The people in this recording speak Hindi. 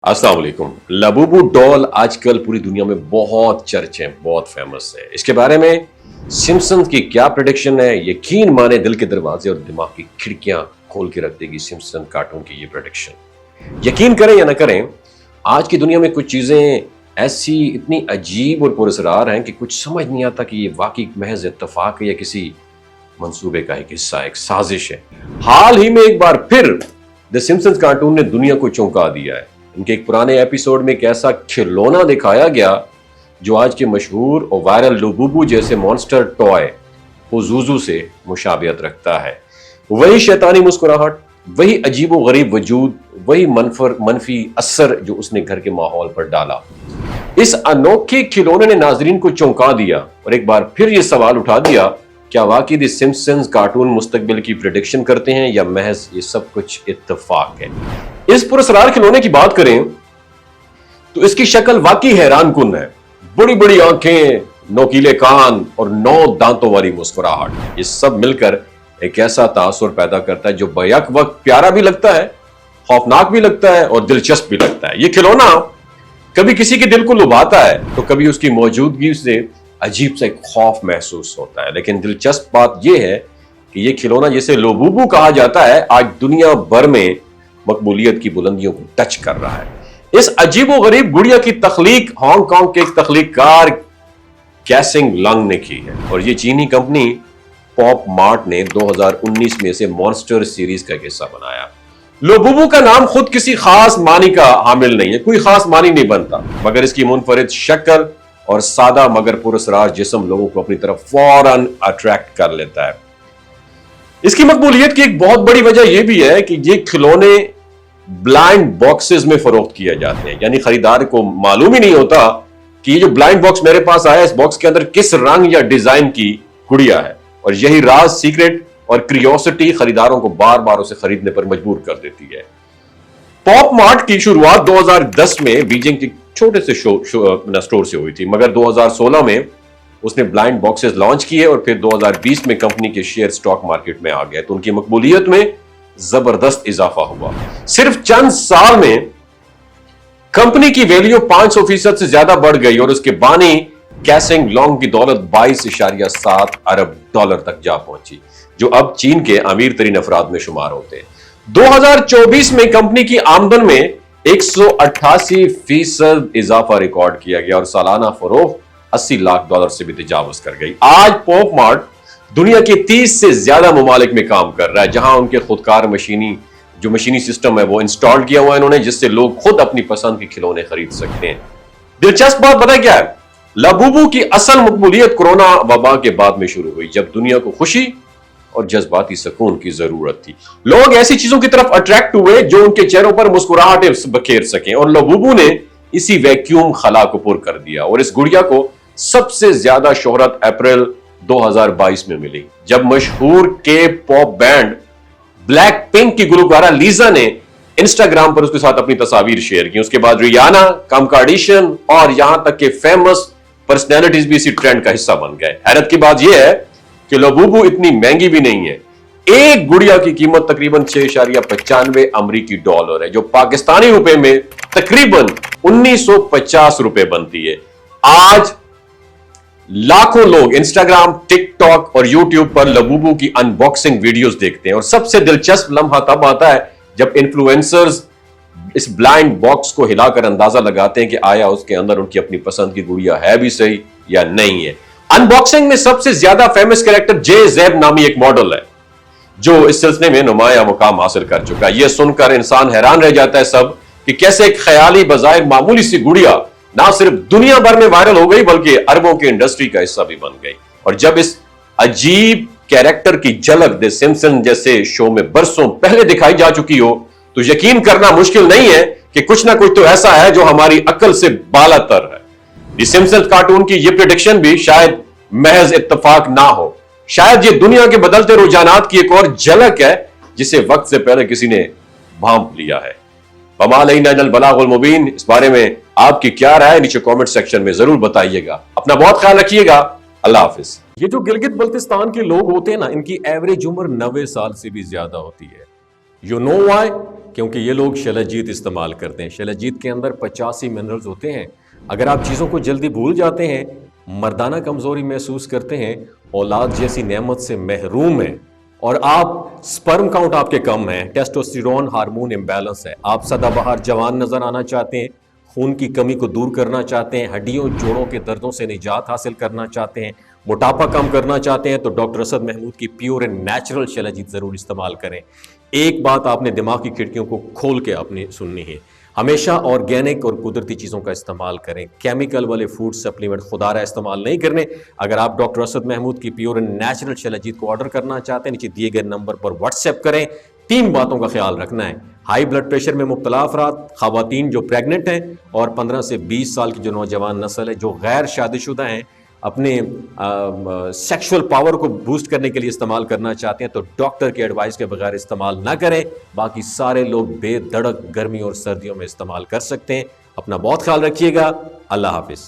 अस्सलाम वालेकुम। लबूबू डॉल आजकल पूरी दुनिया में बहुत चर्चे हैं, बहुत फेमस है। इसके बारे में सिम्पसन्स की क्या प्रेडिक्शन है, यकीन माने दिल के दरवाजे और दिमाग की खिड़कियां खोल के रख देगी सिम्पसन कार्टून की ये प्रेडिक्शन। यकीन करें या ना करें, आज की दुनिया में कुछ चीजें ऐसी इतनी अजीब और पुरअसरार हैं कि कुछ समझ नहीं आता कि ये वाकई महज इत्तेफाक है या किसी मंसूबे का एक हिस्सा, एक साजिश है। हाल ही में एक बार फिर द सिम्पसन्स कार्टून ने दुनिया को चौंका दिया है। इनके एक पुराने एपिसोड में एक ऐसा खिलौना दिखाया गया जो आज के मशहूर और वायरल लबूबू जैसे मॉन्स्टर टॉय पुज़ुज़ू से मुशाबियत रखता है। वही शैतानी मुस्कुराहट, वही अजीब व गरीब वजूद, वही मनफी असर जो उसने घर के माहौल पर डाला। इस अनोखे खिलौने ने नाजरीन को चौंका दिया और एक बार फिर यह सवाल उठा दिया, क्या वाकई द सिम्पसन्स कार्टून मुस्तकबिल की प्रेडिक्शन करते हैं या महज ये सब कुछ इत्तेफाक है। इस पुरस्कार खिलौने की बात करें तो इसकी शक्ल वाकई हैरान कुन है। बड़ी बड़ी आंखें, नोकीले कान और 9 दांतों वाली मुस्कुराहट, ये सब मिलकर एक ऐसा तासुर पैदा करता है जो बैक वक्त प्यारा भी लगता है, खौफनाक भी लगता है और दिलचस्प भी लगता है। ये खिलौना कभी किसी के दिल को लुभाता है तो कभी उसकी मौजूदगी से अजीब सा एक खौफ महसूस होता है। लेकिन दिलचस्प बात यह है कि यह खिलौना जिसे लबूबू कहा जाता है, आज दुनिया भर में मकबूलियत की बुलंदियों को टच कर रहा है। इस अजीबो गरीब गुड़िया की तख्लीक हांगकांग के एक तख्लीककार कैसिंग लंग ने की है और ये चीनी कंपनी पॉप मार्ट ने 2019 में इसे मॉन्स्टर सीरीज का हिस्सा बनाया। लबूबू का नाम खुद किसी खास मानी का हामिल नहीं है, कोई खास मानी नहीं बनता, मगर इसकी मुनफरिद शक्ल और सादा मगर पुरअसरार जिस्म लोगों को अपनी तरफ फौरन अट्रैक्ट कर लेता है। इसकी मकबूलियत की एक बहुत बड़ी वजह यह भी है कि ये खिलौने ब्लाइंड बॉक्सेस में फरोख्त किए जाते हैं, यानी खरीदार को मालूम ही नहीं होता कि ये जो ब्लाइंड बॉक्स मेरे पास आया, इस बॉक्स के अंदर किस रंग या डिजाइन की गुड़िया है। और यही राज, सीक्रेट और क्रियोसिटी खरीदारों को बार बार उसे खरीदने पर मजबूर कर देती है। पॉप मार्ट की शुरुआत 2010 में बीजिंग के छोटे से स्टोर से हुई थी, मगर 2016 में उसने ब्लाइंड बॉक्सेस लॉन्च किए और फिर 2020 में कंपनी के शेयर स्टॉक मार्केट में आ गए तो उनकी मकबूलियत में जबरदस्त इजाफा हुआ। सिर्फ चंद साल में कंपनी की वैल्यू 500% से ज्यादा बढ़ गई और उसके बानी कैसिंग लॉन्ग की दौलत 22.7 अरब डॉलर तक जा पहुंची, जो अब चीन के अमीर तरीन अफराद में शुमार होते हैं। 2024 में कंपनी की आमदन में 188% इजाफा रिकॉर्ड किया गया और सालाना फरोख्त 80 लाख डॉलर से भी तजावुज कर गई। आज पॉप मार्ट दुनिया के 30 से ज्यादा ममालिक में काम कर रहा है, जहां उनके खुदकार मशीनी सिस्टम है वो इंस्टॉल किया हुआ है इन्होंने, जिससे लोग खुद अपनी पसंद के खिलौने खरीद सकते हैं। दिलचस्प बात पता क्या है, लबूबू की असल मकबूलियत कोरोना वबा के बाद में शुरू हुई, जब दुनिया को खुशी और जज्बाती सुकून की जरूरत थी। लोग ऐसी चीजों की तरफ अट्रैक्ट हुए जो उनके चेहरों पर मुस्कुराहटें बखेर सकें और लबूबू ने इसी वैक्यूम खला को पुर कर दिया और इस गुड़िया को सबसे ज्यादा शोहरत अप्रैल 2022 में मिली, जब मशहूर के पॉप बैंड ब्लैक पिंक की गुलकारा लीजा ने इंस्टाग्राम पर उसके साथ अपनी तस्वीर शेयर की। उसके बाद रियाना, किम कार्दाशियन और यहां तक के फेमस पर्सनैलिटीज भी इसी ट्रेंड का हिस्सा बन गए। हैरत की बात यह है कि लबूबू इतनी महंगी भी नहीं है। एक गुड़िया की कीमत तकरीबन 6.95 अमरीकी डॉलर है, जो पाकिस्तानी रुपए में तकरीबन 1950 रुपए बनती है। आज लाखों लोग इंस्टाग्राम, टिकटॉक और यूट्यूब पर लबूबू की अनबॉक्सिंग वीडियोस देखते हैं और सबसे दिलचस्प लम्हा तब आता है जब इन्फ्लुएंसर्स इस ब्लाइंड बॉक्स को हिलाकर अंदाजा लगाते हैं कि आया उसके अंदर उनकी अपनी पसंद की गुड़िया है भी सही या नहीं है। अनबॉक्सिंग में सबसे ज्यादा फेमस कैरेक्टर जे ज़ैब नामी एक मॉडल है जो इस सिलसिले में नुमाया मुकाम हासिल कर चुका है। यह सुनकर इंसान हैरान रह जाता है सब कि कैसे एक ख्याली बजाय मामूली सी गुड़िया ना सिर्फ दुनिया भर में वायरल हो गई बल्कि अरबों की इंडस्ट्री का हिस्सा भी बन गई। और जब इस अजीब कैरेक्टर की झलक द सिम्पसन जैसे शो में बरसों पहले दिखाई जा चुकी हो तो यकीन करना मुश्किल नहीं है कि कुछ ना कुछ तो ऐसा है जो हमारी अक्ल से बालातर है। द सिम्पसन कार्टून की यह प्रेडिक्शन भी शायद महज इत्तेफाक ना हो, शायद ये दुनिया के बदलते रुझानात की एक और झलक है जिसे वक्त से पहले किसी ने भांप लिया है। बलागुल मुबीन, इस बारे में आपकी क्या राय है नीचे कमेंट सेक्शन में जरूर बताइएगा। अपना बहुत ख्याल रखिएगा। अल्लाह हाफिज। ये जो गिलगित बल्तिस्तान के लोग होते हैं ना, इनकी एवरेज उम्र 90 साल से भी ज्यादा होती है। You know why? क्योंकि ये लोग शैलजीत इस्तेमाल करते हैं। शैलजीत के अंदर 85 मिनरल्स होते हैं। अगर आप चीज़ों को जल्दी भूल जाते हैं, मर्दाना कमज़ोरी महसूस करते हैं, औलाद जैसी नेमत से महरूम हैं, और आप स्पर्म काउंट आपके कम है, टेस्टोस्टेरोन हार्मोन इम्बैलेंस है, आप सदाबहार जवान नजर आना चाहते हैं, खून की कमी को दूर करना चाहते हैं, हड्डियों जोड़ों के दर्दों से निजात हासिल करना चाहते हैं, मोटापा कम करना चाहते हैं, तो डॉक्टर असद महमूद की प्योर एंड नेचुरल शैलजीत ज़रूर इस्तेमाल करें। एक बात आपने दिमाग की खिड़कियों को खोल के अपनी सुननी है, हमेशा ऑर्गेनिक और कुदरती चीज़ों का इस्तेमाल करें। केमिकल वाले फूड सप्लीमेंट खुदारा इस्तेमाल नहीं करने। अगर आप डॉक्टर असद महमूद की प्योर एंड नेचुरल शैलजीत को ऑर्डर करना चाहते हैं, नीचे दिए गए नंबर पर व्हाट्सएप करें। 3 बातों का ख्याल रखना है: हाई ब्लड प्रेशर में मुब्तला अफराद, खवातीन जो प्रेग्नेंट हैं, और 15 से 20 साल की जो नौजवान नस्ल है जो गैर शादीशुदा हैं, अपने सेक्सुअल पावर को बूस्ट करने के लिए इस्तेमाल करना चाहते हैं, तो डॉक्टर के एडवाइस के बगैर इस्तेमाल ना करें। बाकी सारे लोग बेधड़क गर्मी और सर्दियों में इस्तेमाल कर सकते हैं। अपना बहुत ख्याल रखिएगा। अल्लाह हाफिज।